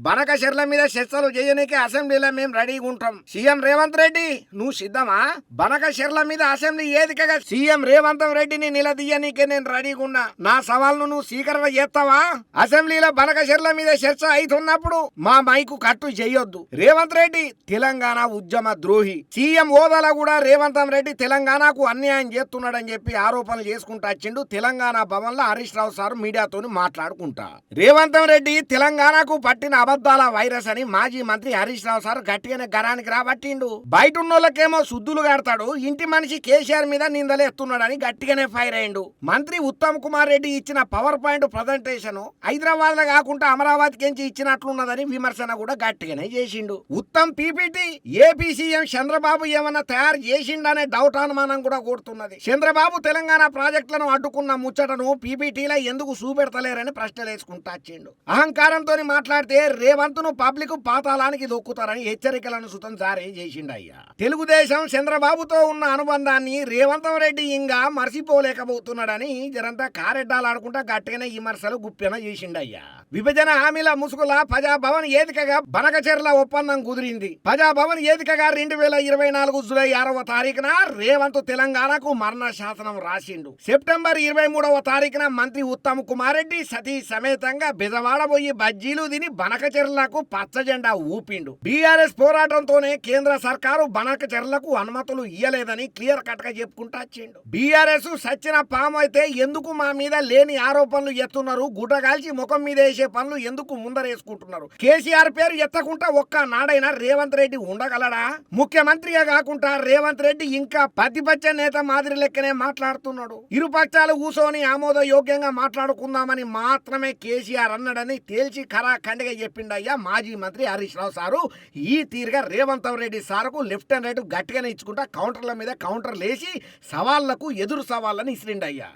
బనక చెర్ల మీద చర్చలు చేయనీకి అసెంబ్లీలో మేము రెడీగా ఉంటాం. సీఎం రేవంత్ రెడ్డి నువ్వు సిద్ధమా? బనక చెర్ల మీద అసెంబ్లీ వేదికగా సీఎం రేవంత్ రెడ్డిని నిలదీయనీకే నేను రెడీగా ఉన్నా. నా సవాల్ను నువ్వు స్వీకరణ చేస్తావా? అసెంబ్లీలో బనక చెర్ల మీద చర్చ అవుతున్నప్పుడు మా మైకు కట్టు చేయొద్దు. రేవంత్ రెడ్డి తెలంగాణ ఉద్యమ ద్రోహి. సీఎం హోదాలో కూడా రేవంత్ రెడ్డి తెలంగాణకు అన్యాయం చేస్తున్నాడని చెప్పి ఆరోపణలు చేసుకుంటా వచ్చిండు. తెలంగాణ భవన్ లో హరీష్ రావు సార్ మీడియాతో మాట్లాడుకుంటా రేవంత్ రెడ్డి తెలంగాణకు పట్టిన అబద్ధాల వైరస్ అని మాజీ మంత్రి హరీష్ రావు సార్ గట్టిగానే గరానికి రాబట్టిండు. బయట ఉన్నోళ్ళకేమో సుద్దులు కడతాడు, ఇంటి మనిషి కేసీఆర్ మీద నిందలేస్తున్నాడని గట్టిగానే ఫైర్ అయ్యిండు. మంత్రి ఉత్తమ్ కుమార్ రెడ్డి ఇచ్చిన పవర్ పాయింట్ ప్రజెంటేషన్ హైదరాబాద్ లో కాకుండా అమరావతికి ఇచ్చినట్లున్నదని విమర్శన కూడా గట్టిగానే చేసిండు. Uttam PPT AP CM Chandrababu ఏమన్నా తయారు చేసిండనే డౌట్ అనుమానం కూడా కూడుతున్నది. చంద్రబాబు తెలంగాణ ప్రాజెక్టులను అడ్డుకున్న ముచ్చటను పీపీటీలో ఎందుకు చూపెడతలేరని ప్రశ్నలు వేసుకుంటా వచ్చిండు. అహంకారంతో మాట్లాడితే రేవంత్ను పబ్లిక్ పాతాళానికి దొక్కుతారని హెచ్చరికలను సుతం జారీ చేసిండయ్యా. తెలుగుదేశం చంద్రబాబుతో ఉన్న అనుబంధాన్ని రేవంత్ రెడ్డి ఇంకా మర్చిపోలేకపోతున్నాడని జరంతా కారెడ్డాలాడుకుంటా గట్టిగానే విమర్శలు గుప్పెన చేసిండయ్యా. విభజన హామీల ముసుగుల ప్రజాభవన్ వేదికగా బనకచెర్ల ఒప్పందం కుదిరింది. ప్రజాభవన్ వేదికగా 2024 జూలై 6వ తారీఖున రేవంత్ తెలంగాణకు మరణ శాసనం రాసిండు. సెప్టెంబర్ 23వ తారీఖున మంత్రి ఉత్తమ్ కుమార్ రెడ్డి సతీ సమేతంగా బెజవాడ పోయి బజ్జీలు తిని బనకచెర్లకు పచ్చ జెండా ఊపిండు. బీఆర్ఎస్ పోరాటంతోనే కేంద్ర సర్కారు బనకచెర్లకు అనుమతులు ఇయ్యలేదని క్లియర్ కట్ గా చెప్పుకుంటా వచ్చిండు. బీఆర్ఎస్ సచ్చిన పాము అయితే ఎందుకు మా మీద లేని ఆరోపణలు ఎత్తున్నారు? గుటగాల్చి ముఖం మీద వేసే పనులు ఎందుకు ముందరేసుకుంటున్నారు? కేసీఆర్ పేరు ఎత్తకుండా ఒక్క నాడైనా రేవంత్ రెడ్డి ఉండగలడా? ముఖ్యమంత్రిగా కాకుండా రేవంత్ రెడ్డి ఇంకా ప్రతిపక్ష నేత మాదిరి లెక్కనే మాట్లాడుతున్నాడు. ఇరుపక్షాలు కూసోని ఆమోదయోగ్యంగా మాట్లాడుకుందామని మాత్రమే కేసీఆర్ అన్నాడని తేల్చి ఖరాఖండిగా చెప్పిండయ్యా మాజీ మంత్రి హరీష్ రావు సారు. ఈ తీరుగా రేవంత్ రెడ్డి సారుకు లెఫ్ట్ అండ్ రైట్ గట్టిగానే ఇచ్చుకుంటా కౌంటర్ల మీద కౌంటర్లు వేసి సవాళ్లకు ఎదురు సవాళ్ళని ఇసిరిండయ్యా.